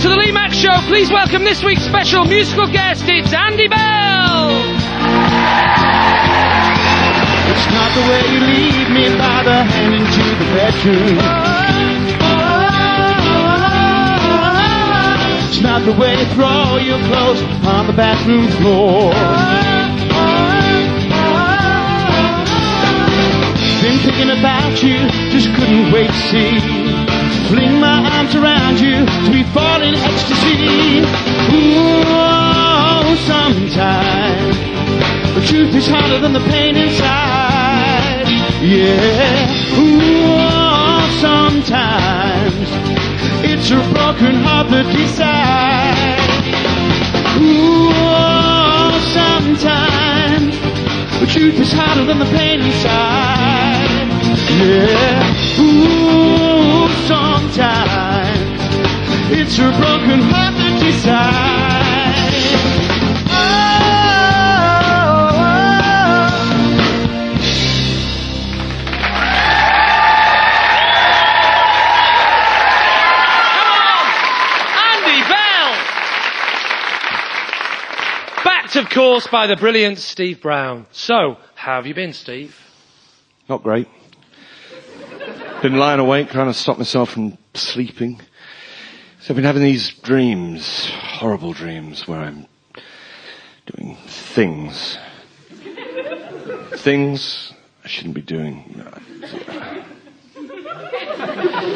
to the Mack Show. Please welcome this week's special musical guest. It's Andy Bell. It's not the way you lead me by the hand into the bedroom. It's not the way you throw your clothes on the bathroom floor. Been thinking about you, just couldn't wait to see. Fling my arms around you to be falling in ecstasy. Ooh, sometimes the truth is harder than the pain inside. Yeah. Ooh, sometimes it's a broken heart that decides. Ooh, sometimes the truth is harder than the pain inside. Yeah. Ooh, sometimes it's a broken heart that decides. Oh, oh, Come on! Andy Bell! Backed, of course, by the brilliant Steve Brown. So, how have you been, Steve? Not great. Been lying awake trying to stop myself from sleeping. So I've been having these dreams, horrible dreams, where I'm doing things. Things I shouldn't be doing.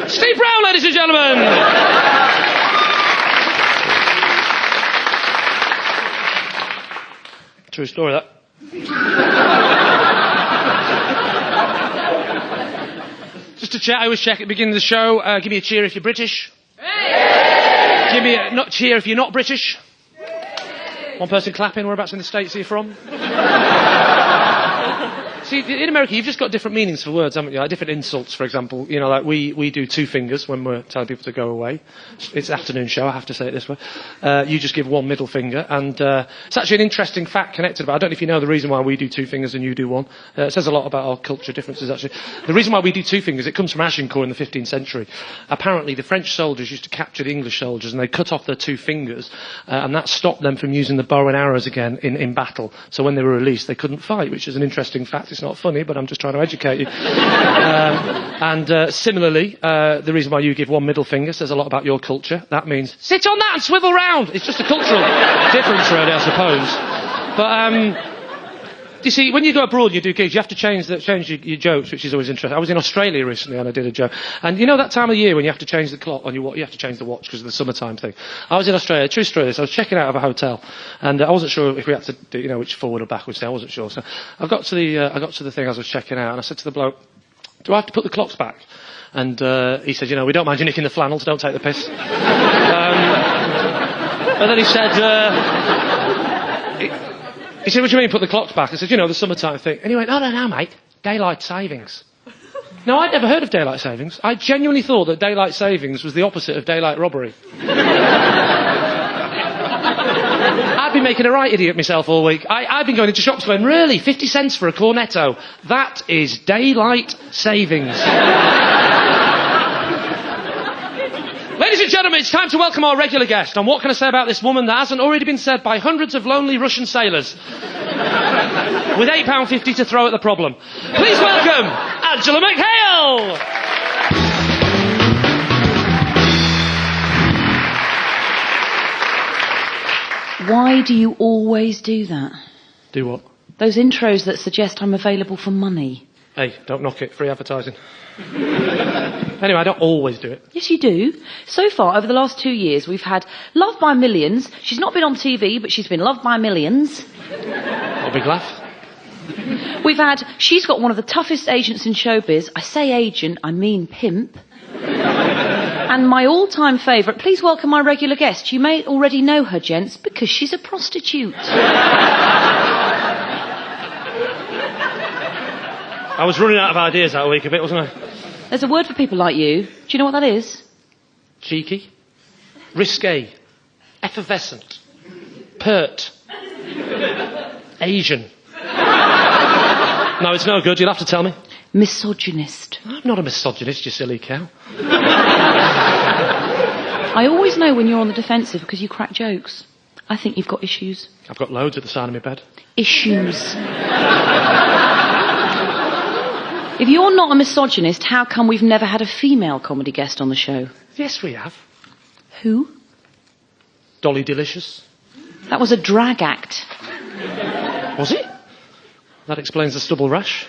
Steve Brown, ladies and gentlemen! True story, that. Just a chat, I always check at the beginning of the show. Give me a cheer if you're British. Hey! Give me a not cheer if you're not British. Hey! One person clapping. Whereabouts in the States are you from? See, in America, you've just got different meanings for words, haven't you? Like different insults, for example. You know, like we do two fingers when we're telling people to go away. It's an afternoon show, I have to say it this way. You just give one middle finger. And it's actually an interesting fact connected, but I don't know if you know the reason why we do two fingers and you do one. It says a lot about our culture differences, actually. The reason why we do two fingers, it comes from Agincourt in the 15th century. Apparently, the French soldiers used to capture the English soldiers, and they cut off their two fingers, and that stopped them from using the bow and arrows again in battle. So when they were released, they couldn't fight, which is an interesting fact. It's not funny, but I'm just trying to educate you. Similarly, the reason why you give one middle finger says a lot about your culture. That means, sit on that and swivel round. It's just a cultural difference, really, I suppose. But, you see, when you go abroad and you do gigs, you have to change your jokes, which is always interesting. I was in Australia recently and I did a joke. And you know that time of year when you have to change the clock on your watch, you have to change the watch because of the summertime thing. I was in Australia, true story this, I was checking out of a hotel and I wasn't sure if we had to do, you know, which forward or backwards thing, I wasn't sure. So I got to the thing as I was checking out and I said to the bloke, do I have to put the clocks back? And he said, you know, we don't mind you nicking the flannels, don't take the piss. And then he said, he said, what do you mean, put the clocks back? I said, you know, the summertime thing. And he went, no, mate, daylight savings. No, I'd never heard of daylight savings. I genuinely thought that daylight savings was the opposite of daylight robbery. I've been making a right idiot of myself all week. I've been going into shops going, really, 50 cents for a cornetto? That is daylight savings. Ladies and gentlemen, it's time to welcome our regular guest. And what can I say about this woman that hasn't already been said by hundreds of lonely Russian sailors? With £8.50 to throw at the problem. Please welcome Angela McHale! Why do you always do that? Do what? Those intros that suggest I'm available for money. Hey, don't knock it. Free advertising. Anyway, I don't always do it. Yes, you do. So far, over the last 2 years, we've had Loved by Millions. She's not been on TV, but she's been loved by millions. A big laugh. We've had She's got one of the toughest agents in showbiz. I say agent, I mean pimp. And my all-time favourite, please welcome my regular guest. You may already know her, gents, because she's a prostitute. I was running out of ideas that week a bit, wasn't I? There's a word for people like you. Do you know what that is? Cheeky. Risque. Effervescent. Pert. Asian. No, it's no good. You'll have to tell me. Misogynist. I'm not a misogynist, you silly cow. I always know when you're on the defensive because you crack jokes. I think you've got issues. I've got loads at the side of my bed. Issues. If you're not a misogynist, how come we've never had a female comedy guest on the show? Yes, we have. Who? Dolly Delicious. That was a drag act. Was it? That explains the stubble rash.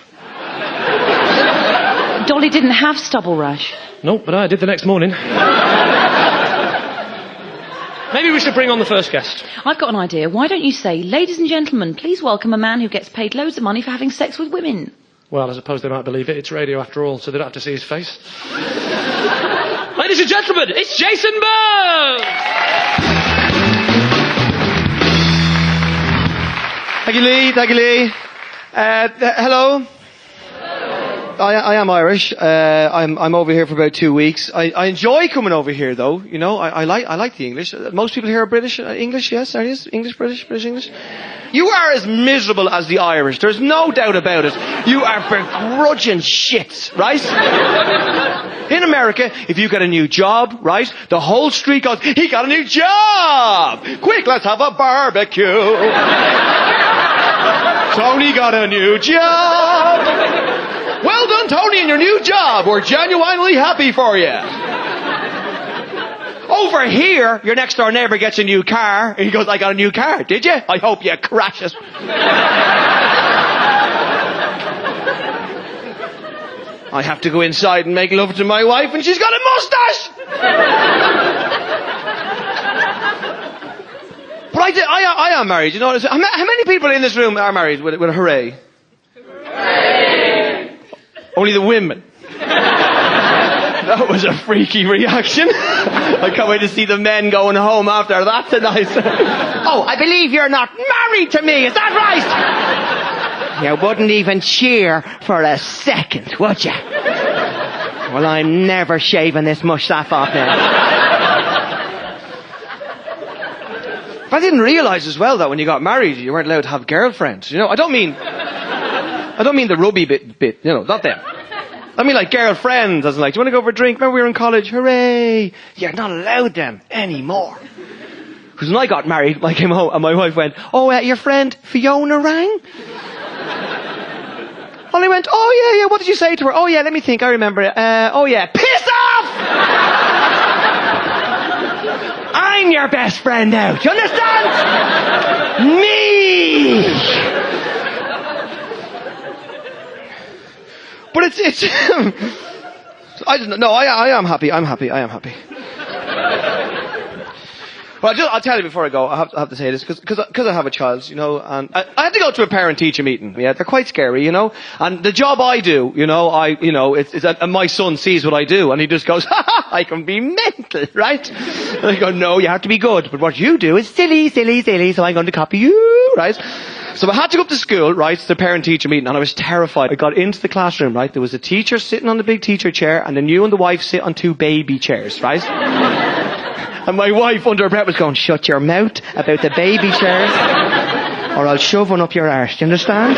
Dolly didn't have stubble rash. No, but I did the next morning. Maybe we should bring on the first guest. I've got an idea. Why don't you say, ladies and gentlemen, please welcome a man who gets paid loads of money for having sex with women? Well, I suppose they might believe it. It's radio after all, so they don't have to see his face. Ladies and gentlemen, it's Jason Byrne! Thank you, Lee. Thank you, Lee. Hello. I am Irish. I'm over here for about 2 weeks. I enjoy coming over here, though. You know, I like the English. Most people here are British English. Yes, are you? English, British English. You are as miserable as the Irish. There's no doubt about it. You are begrudging shits, right? In America, if you get a new job, right, the whole street goes, he got a new job! Quick, let's have a barbecue! Tony got a new job! Well done, Tony, in your new job. We're genuinely happy for you. Over here, your next door neighbour gets a new car, and he goes, I got a new car, did you? I hope you crash it. I have to go inside and make love to my wife, and she's got a moustache! But I am married, you know. How many people in this room are married with a hooray? Hooray! Only the women. That was a freaky reaction. I can't wait to see the men going home after that tonight. Oh, I believe you're not married to me, is that right? You wouldn't even cheer for a second, would you? Well, I'm never shaving this moustache off now. I didn't realise as well that when you got married, you weren't allowed to have girlfriends. You know, I don't mean the rubby bit, you know, not them. I mean like girlfriends, as in like, do you want to go for a drink? Remember we were in college? Hooray! You're not allowed them anymore. Because when I got married, I came home and my wife went, oh, your friend Fiona rang? And I went, oh yeah, what did you say to her? Oh yeah, let me think, I remember it. Oh yeah, piss off! I'm your best friend now, do you understand? Me! But it's I don't know. No, I am happy. I'm happy. But I'll tell you before I go, I have to say this, because I have a child, you know, and I had to go to a parent-teacher meeting. Yeah, they're quite scary, you know. And the job I do, you know, and my son sees what I do, and he just goes, ha ha, I can be mental, right? And I go, no, you have to be good. But what you do is silly, so I'm going to copy you, right? So I had to go up to school, right, to the parent-teacher meeting, and I was terrified. I got into the classroom, right, there was a teacher sitting on the big teacher chair, and then you and the wife sit on 2 baby chairs, right? And my wife, under her breath, was going, shut your mouth about the baby chairs, or I'll shove one up your arse, do you understand?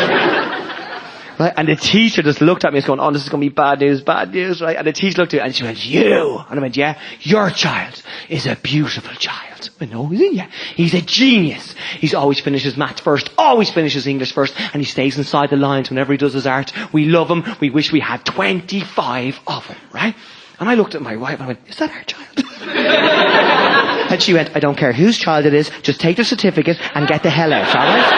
Right? And the teacher just looked at me and was going, oh, this is going to be bad news, right? And the teacher looked at me and she went, you! And I went, yeah, your child is a beautiful child. I know, isn't he? Yeah. He's a genius. He's always finishes maths first, always finishes English first, and he stays inside the lines whenever he does his art. We love him. We wish we had 25 of him, right? And I looked at my wife and I went, is that our child? And she went, I don't care whose child it is, just take the certificate and get the hell out, alright?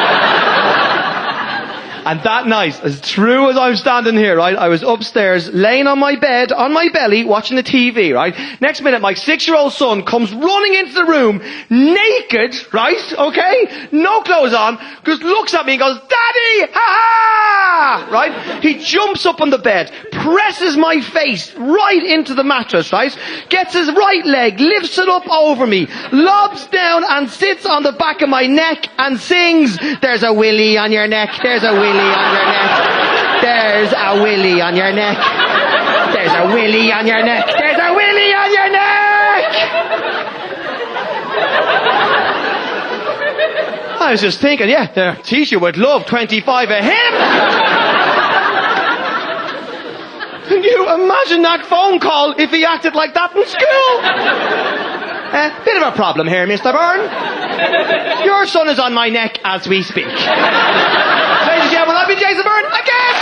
And that night, as true as I'm standing here, right, I was upstairs, laying on my bed, on my belly, watching the TV, right? Next minute, my 6-year-old son comes running into the room, naked, right, okay? No clothes on, just looks at me and goes, Daddy! Ha-ha! Right? He jumps up on the bed, presses my face right into the mattress, right? Gets his right leg, lifts it up over me, lobs down and sits on the back of my neck and sings, there's a willy on your neck, there's a willy on your neck. There's a willy on your neck. There's a willy on your neck. There's a willy on your neck. I was just thinking, yeah, the teacher would love 25 of him. Can you imagine that phone call if he acted like that in school? Bit of a problem here, Mr. Byrne. Your son is on my neck as we speak. Ladies and gentlemen, I've been Jason Byrne again!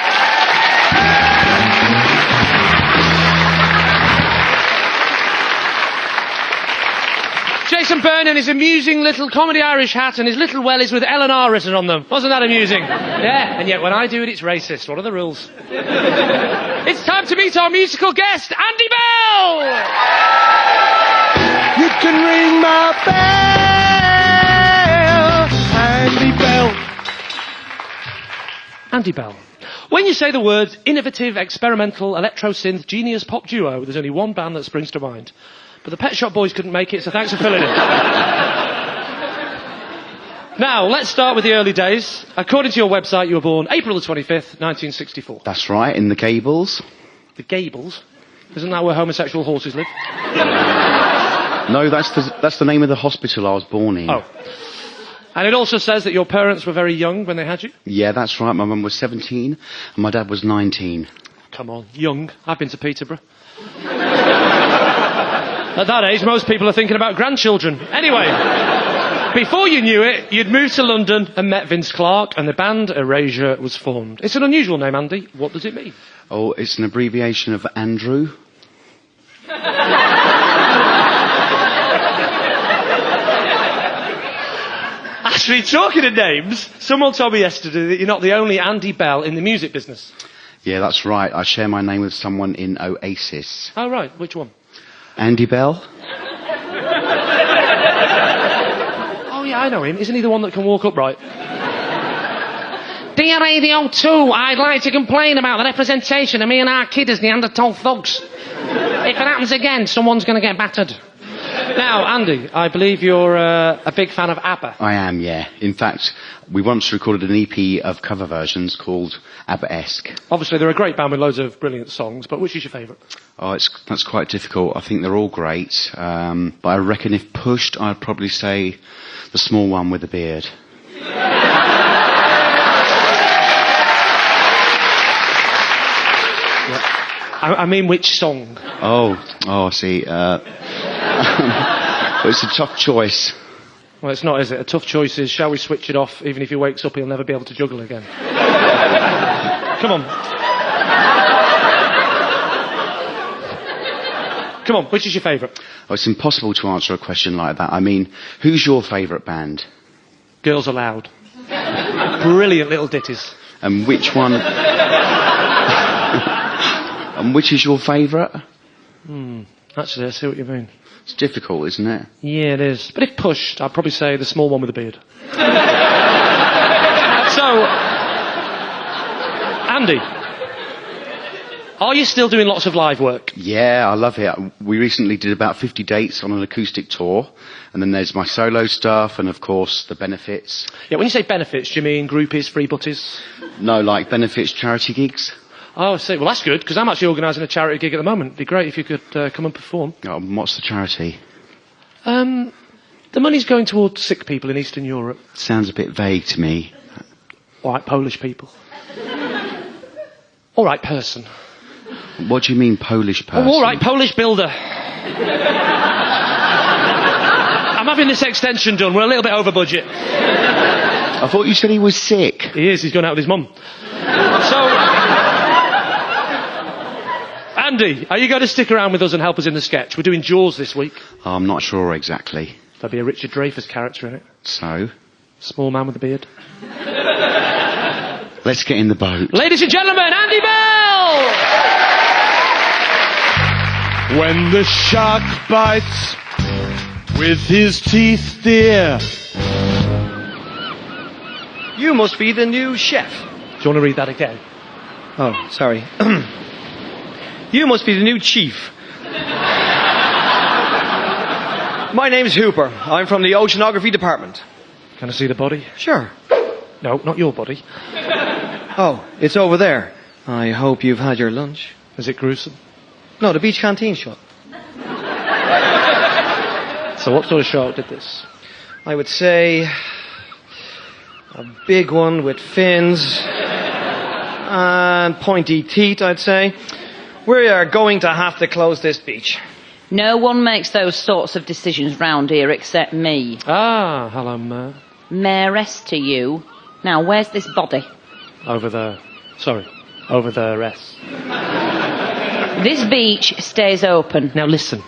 Jason Byrne in his amusing little comedy Irish hat and his little wellies with L&R written on them. Wasn't that amusing? Yeah, and yet when I do it, it's racist. What are the rules? It's time to meet our musical guest, Andy Bell! You can ring my bell, Andy Bell. Andy Bell. When you say the words innovative, experimental, electro-synth, genius pop duo, there's only one band that springs to mind. But the Pet Shop Boys couldn't make it, so thanks for filling in. Now, let's start with the early days. According to your website, you were born April the 25th, 1964. That's right, in the Gables. The Gables? Isn't that where homosexual horses live? No, that's the name of the hospital I was born in. Oh. And it also says that your parents were very young when they had you? Yeah, that's right. My mum was 17 and my dad was 19. Come on, young. I've been to Peterborough. At that age, most people are thinking about grandchildren. Anyway, before you knew it, you'd moved to London and met Vince Clarke, and the band Erasure was formed. It's an unusual name, Andy. What does it mean? Oh, it's an abbreviation of Andrew. Actually, talking of names, someone told me yesterday that you're not the only Andy Bell in the music business. Yeah, that's right. I share my name with someone in Oasis. Oh, right. Which one? Andy Bell? Oh, yeah, I know him. Isn't he the one that can walk upright? Dear Radio 2, I'd like to complain about the representation of me and our kid as Neanderthal thugs. If it happens again, someone's going to get battered. Now, Andy, I believe you're a big fan of ABBA. I am, yeah. In fact, we once recorded an EP of cover versions called ABBA-esque. Obviously, they're a great band with loads of brilliant songs, but which is your favourite? Oh, that's quite difficult. I think they're all great. But I reckon if pushed, I'd probably say the small one with the beard. I mean, which song? Oh, I see. It's a tough choice. Well, it's not, is it? A tough choice is, shall we switch it off? Even if he wakes up, he'll never be able to juggle again. Come on. Come on, which is your favourite? Oh, it's impossible to answer a question like that. I mean, who's your favourite band? Girls Aloud. Brilliant little ditties. And which one... And which is your favourite? Actually, I see what you mean. It's difficult, isn't it? Yeah, it is. But if pushed, I'd probably say the small one with the beard. So, Andy, are you still doing lots of live work? Yeah, I love it. We recently did about 50 dates on an acoustic tour. And then there's my solo stuff and, of course, the benefits. Yeah, when you say benefits, do you mean groupies, free butties? No, like benefits charity gigs. Oh, I see. Well, that's good, because I'm actually organising a charity gig at the moment. It'd be great if you could come and perform. Oh, what's the charity? The money's going towards sick people in Eastern Europe. Sounds a bit vague to me. All right, Polish people. All right, person. What do you mean, Polish person? Oh, all right, Polish builder. I'm having this extension done. We're a little bit over budget. I thought you said he was sick. He is. He's going out with his mum. So... Andy, are you going to stick around with us and help us in the sketch? We're doing Jaws this week. Oh, I'm not sure exactly. There'll be a Richard Dreyfuss character in it. So? Small man with a beard. Let's get in the boat. Ladies and gentlemen, Andy Bell! When the shark bites with his teeth, dear. You must be the new chef. Do you want to read that again? Oh, sorry. You must be the new chief. My name's Hooper. I'm from the oceanography department. Can I see the body? Sure. No, not your body. Oh, it's over there. I hope you've had your lunch. Is it gruesome? No, the beach canteen's shut. So what sort of shark did this? I would say a big one with fins and pointy teeth, I'd say. We are going to have to close this beach. No one makes those sorts of decisions round here except me. Ah, hello, Mayor. Mayoress to you. Now, where's this body? Over there. Sorry, over there, S. This beach stays open. Now listen,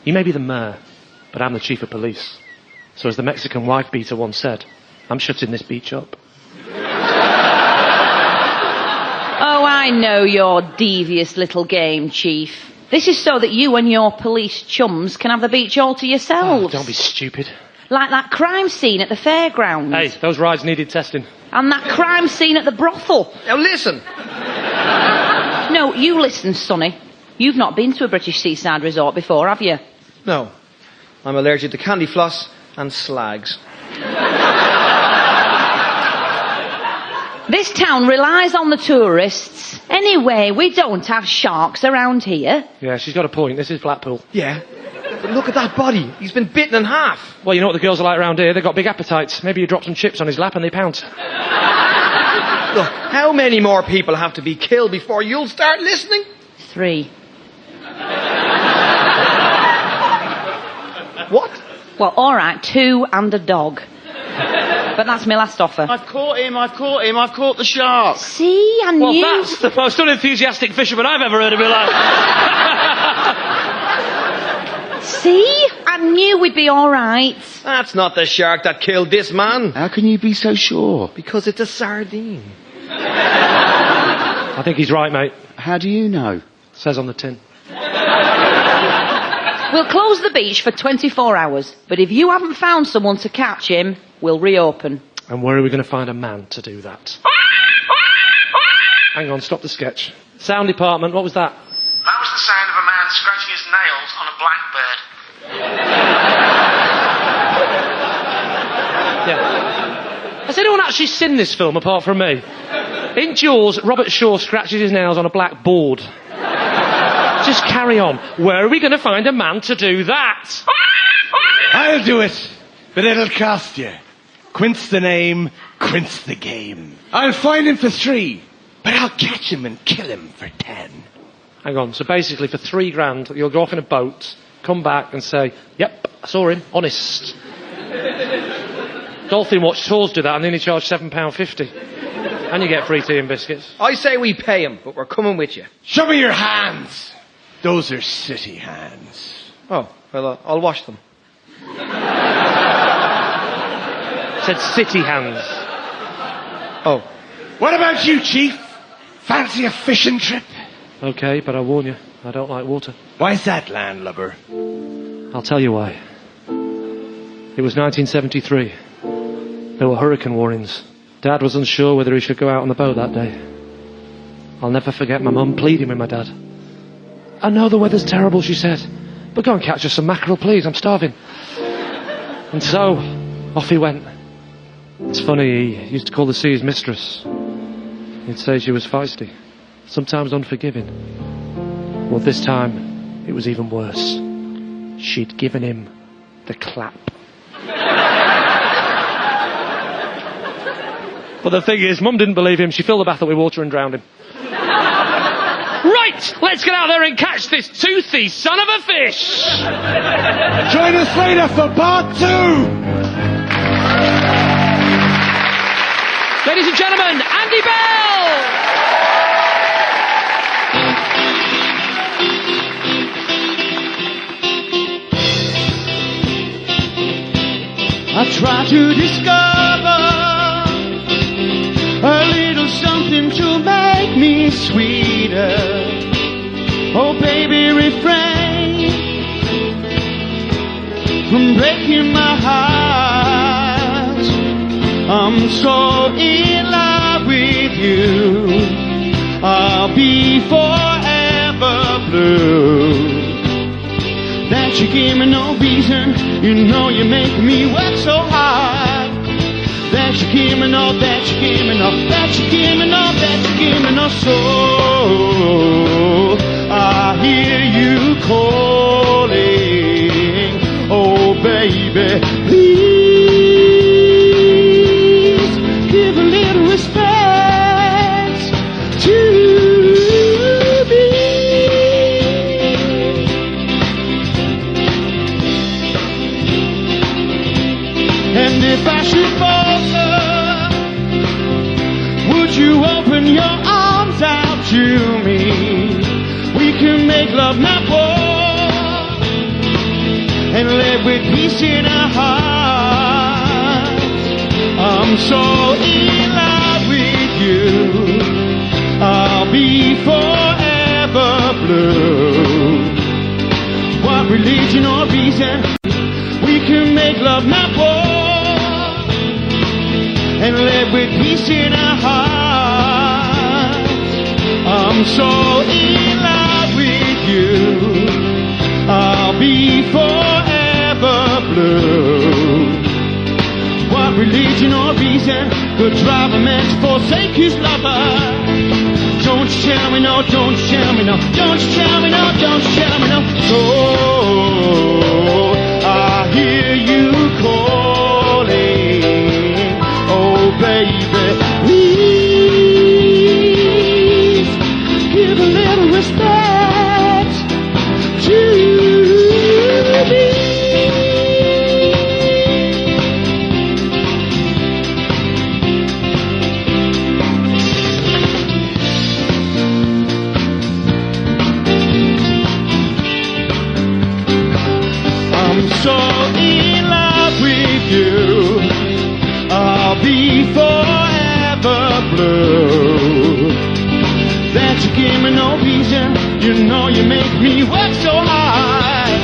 you may be the mayor, but I'm the chief of police. So as the Mexican wife beater once said, I'm shutting this beach up. Oh, I know your devious little game, Chief. This is so that you and your police chums can have the beach all to yourselves. Oh, don't be stupid. Like that crime scene at the fairgrounds. Hey, those rides needed testing. And that crime scene at the brothel. Now listen. No, you listen, Sonny. You've not been to a British seaside resort before, have you? No. I'm allergic to candy floss and slags. This town relies on the tourists. Anyway, we don't have sharks around here. Yeah, she's got a point. This is Blackpool. Yeah. But look at that body. He's been bitten in half. Well, you know what the girls are like around here? They've got big appetites. Maybe you drop some chips on his lap and they pounce. Look, how many more people have to be killed before you'll start listening? 3. What? Well, all right, 2 and a dog. But that's my last offer. I've caught him, I've caught the shark. See, I Well, knew... that's the most unenthusiastic fisherman I've ever heard in my life. See? I knew we'd be all right. That's not the shark that killed this man. How can you be so sure? Because it's a sardine. I think he's right, mate. How do you know? Says on the tin. We'll close the beach for 24 hours, but if you haven't found someone to catch him, we'll reopen. And where are we going to find a man to do that? Hang on, stop the sketch. Sound department, what was that? That was the sound of a man scratching his nails on a blackbird. Yeah. Has anyone actually seen this film apart from me? In Jaws, Robert Shaw scratches his nails on a blackboard. Just carry on. Where are we going to find a man to do that? I'll do it, but it'll cost you. Quince the name, quince the game. I'll find him for 3, but I'll catch him and kill him for 10. Hang on, so basically for $3,000, you'll go off in a boat, come back and say, yep, I saw him, honest. Dolphin Watch tours do that and they only charge £7.50. And you get free tea and biscuits. I say we pay him, but we're coming with you. Show me your hands. Those are sooty hands. Oh, well, I'll wash them. Said city hands. Oh. What about you, Chief? Fancy a fishing trip? Okay, but I warn you, I don't like water. Why's that, landlubber? I'll tell you why. It was 1973. There were hurricane warnings. Dad was unsure whether he should go out on the boat that day. I'll never forget my mum pleading with my dad. I know the weather's terrible, she said, but go and catch us some mackerel, please, I'm starving. And so, off he went. It's funny, he used to call the sea his mistress. He'd say she was feisty, sometimes unforgiving. Well, this time, it was even worse. She'd given him the clap. But the thing is, Mum didn't believe him. She filled the bath up with water and drowned him. Right, let's get out there and catch this toothy son of a fish. Join us later for part 2. Ladies and gentlemen, Andy Bell. I try to discover a little something to make me sweeter. Oh baby, refrain from breaking my heart. I'm so in love with you, I'll be forever blue. That you give me no reason, you know you make me work so hard. That you give me no, that you give me no, that you give me no, that you give me no. So I hear you calling, oh baby, please give a little respect to me. make love, not war, and live with peace in our hearts. I'm so in love with you, I'll be forever blue. What religion or reason, we can make love, not war, and live with peace in our hearts. I'm so in love with you, I'll be forever blue. What religion or reason could drive a man to forsake his lover? Don't you tell me no, don't you tell me no, don't you tell me no, don't you tell me no. So I hear you calling, oh baby, please give a little respect to me. So in love with you, I'll be forever blue. That you give me no reason, you know you make me work so hard.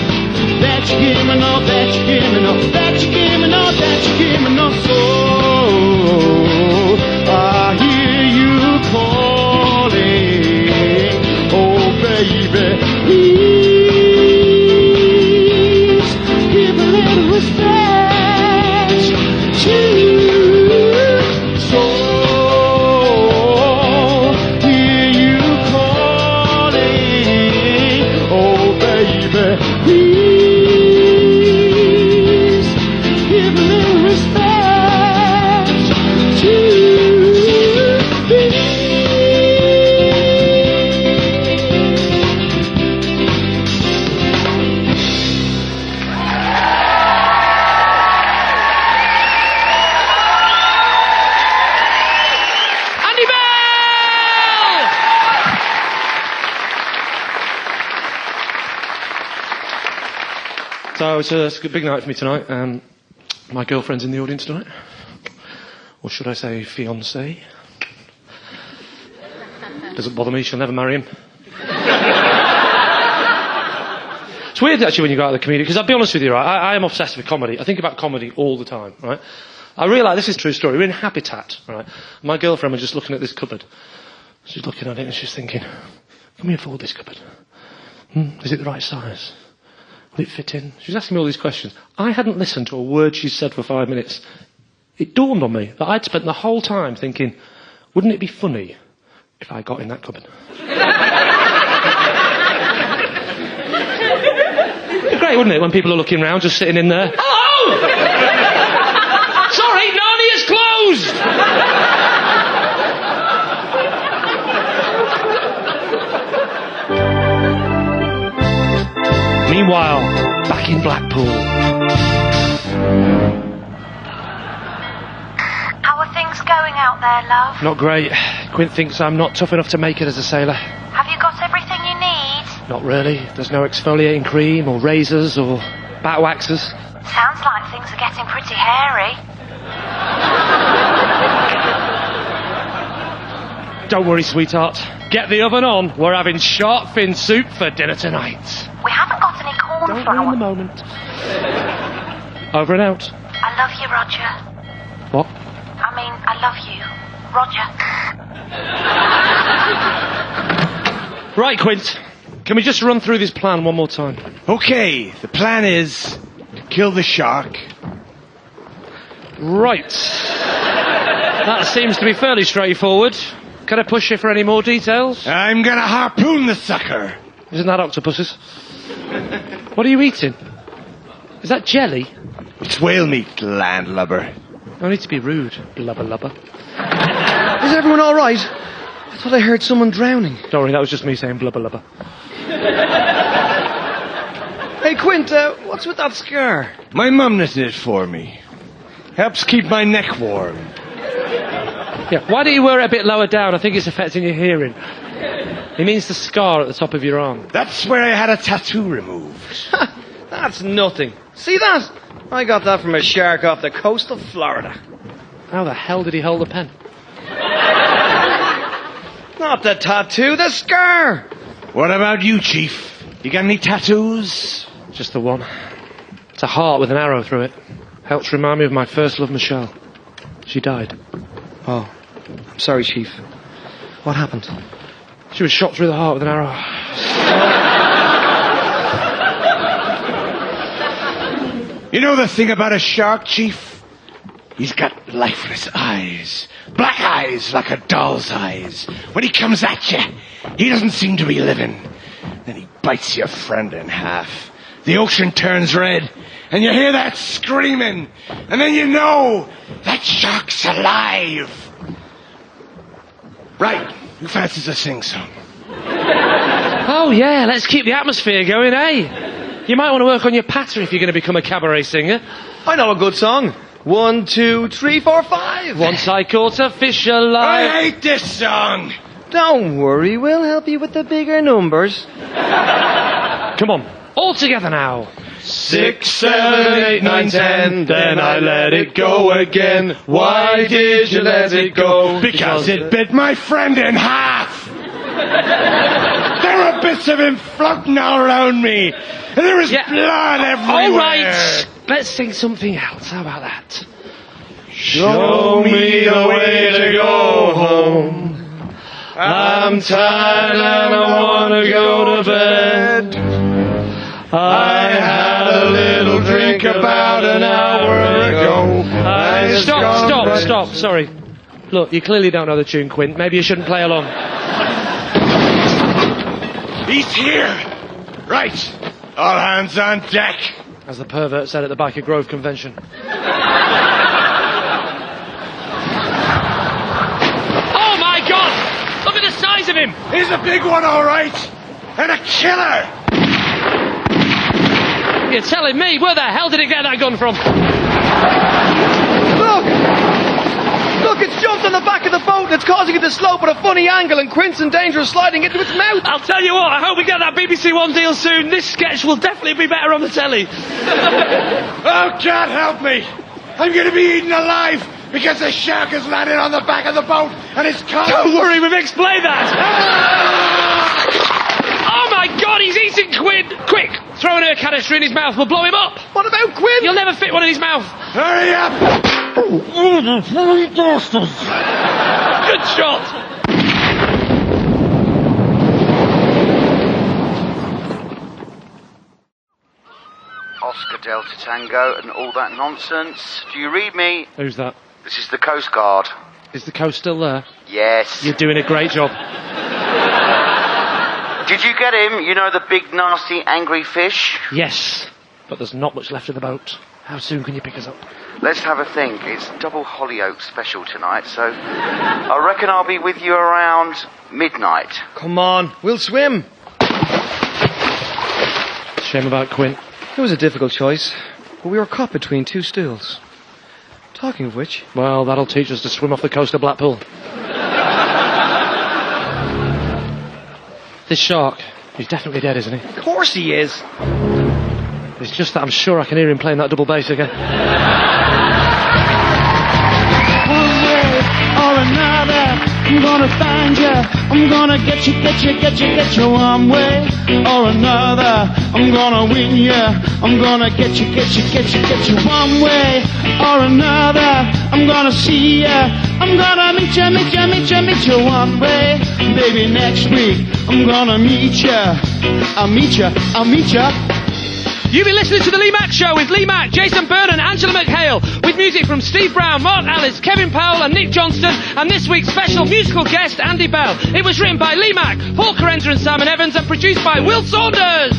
That you give me no, that you give me no, that you give me no, that you give me no. So I hear you calling, oh baby, please. Respect to so hear you calling, oh baby, please give a little respect to me. So it's a big night for me tonight. My girlfriend's in the audience tonight. Or should I say fiancé? Doesn't bother me, she'll never marry him. It's weird actually when you go out of the community, because I'll be honest with you, right, I am obsessed with comedy. I think about comedy all the time, right? I realise, this is a true story, we're in Habitat, right? My girlfriend was just looking at this cupboard. She's looking at it and she's thinking, can we afford this cupboard? Is it the right size? Will it fit in? She was asking me all these questions. I hadn't listened to a word she said for 5 minutes. It dawned on me that I'd spent the whole time thinking, wouldn't it be funny if I got in that cupboard? It'd be great, wouldn't it, when people are looking round, just sitting in there. Hello! Sorry, Narnia's closed! Meanwhile, back in Blackpool. How are things going out there, love? Not great. Quint thinks I'm not tough enough to make it as a sailor. Have you got everything you need? Not really. There's no exfoliating cream or razors or bat waxers. Sounds like things are getting pretty hairy. Don't worry, sweetheart. Get the oven on. We're having shark fin soup for dinner tonight. We haven't got any cornflour. Don't ruin the moment. Over and out. I love you, Roger. What? I mean, I love you, Roger. Right, Quint. Can we just run through this plan one more time? Okay, the plan is to kill the shark. Right. That seems to be fairly straightforward. Can I push you for any more details? I'm gonna harpoon the sucker. Isn't that octopuses? What are you eating? Is that jelly? It's whale meat, landlubber. No need to be rude, blubber lubber. Is everyone all right? I thought I heard someone drowning. Don't worry, that was just me saying blubber lubber. Hey, Quint, what's with that scar? My mum knitted it for me. Helps keep my neck warm. Yeah, why don't you wear it a bit lower down? I think it's affecting your hearing. He means the scar at the top of your arm. That's where I had a tattoo removed. That's nothing. See that? I got that from a shark off the coast of Florida. How the hell did he hold the pen? Not the tattoo, the scar! What about you, Chief? You got any tattoos? Just the one. It's a heart with an arrow through it. Helps remind me of my first love, Michelle. She died. Oh, I'm sorry, Chief. What happened? She was shot through the heart with an arrow. You know the thing about a shark, Chief? He's got lifeless eyes. Black eyes like a doll's eyes. When he comes at you, he doesn't seem to be living. Then he bites your friend in half. The ocean turns red, and you hear that screaming. And then you know that shark's alive. Right, who fancies a sing-song? Oh, yeah, let's keep the atmosphere going, eh? You might want to work on your patter if you're going to become a cabaret singer. I know a good song. 1, 2, 3, 4, 5. Once I caught a fish alive. I hate this song. Don't worry, we'll help you with the bigger numbers. Come on, all together now. 6, 7, 8, 9, 10. Then I let it go again. Why did you let it go? Because it bit my friend in half. There were bits of him floating all around me. And there was blood everywhere. All right, let's sing something else. How about that? Show me the way to go home. I'm tired and I want to go to bed. I had a little drink about an hour ago. Stop. Sorry. Look, you clearly don't know the tune, Quint. Maybe you shouldn't play along. He's here. Right. All hands on deck. As the pervert said at the Biker Grove convention. Oh my God! Look at the size of him! He's a big one, all right. And a killer. You're telling me? Where the hell did he get that gun from? Look, it's jumped on the back of the boat and it's causing it to slope at a funny angle and Quint's in danger of sliding into its mouth. I'll tell you what, I hope we get that BBC One deal soon. This sketch will definitely be better on the telly. Oh, God help me. I'm going to be eaten alive because the shark has landed on the back of the boat and it's caught. Don't worry, we've explained that. Oh my God, he's eating Quint. Quick, throw an air canister in his mouth. We'll blow him up. What about Quint? You'll never fit one in his mouth. Hurry up. Good shot. Oscar Delta Tango and all that nonsense. Do you read me? Who's that? This is the Coast Guard. Is the coast still there? Yes. You're doing a great job. Did you get him? You know, the big, nasty, angry fish? Yes, but there's not much left of the boat. How soon can you pick us up? Let's have a think. It's double Hollyoak special tonight, so I reckon I'll be with you around midnight. Come on, we'll swim. Shame about Quint. It was a difficult choice, but we were caught between two stools. Talking of which... Well, that'll teach us to swim off the coast of Blackpool. This shark, he's definitely dead, isn't he? Of course he is. It's just that I'm sure I can hear him playing that double bass again. One way or another, I'm gonna find you. I'm gonna get you. One way or another, I'm gonna win you. I'm gonna get you. One way or another, I'm gonna see you. I'm gonna meet you. One way, baby, next week, I'm gonna meet you. I'll meet you. You've been listening to The Lee Mack Show with Lee Mack, Jason Byrne and Angela McHale, with music from Steve Brown, Mark Ellis, Kevin Powell and Nick Johnston, and this week's special musical guest, Andy Bell. It was written by Lee Mack, Paul Carenza and Simon Evans, and produced by Will Saunders.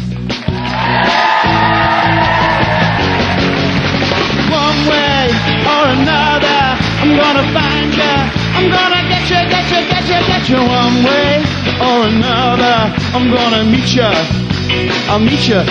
One way or another, I'm gonna find you. I'm gonna get you. One way or another, I'm gonna meet you. I'll meet you,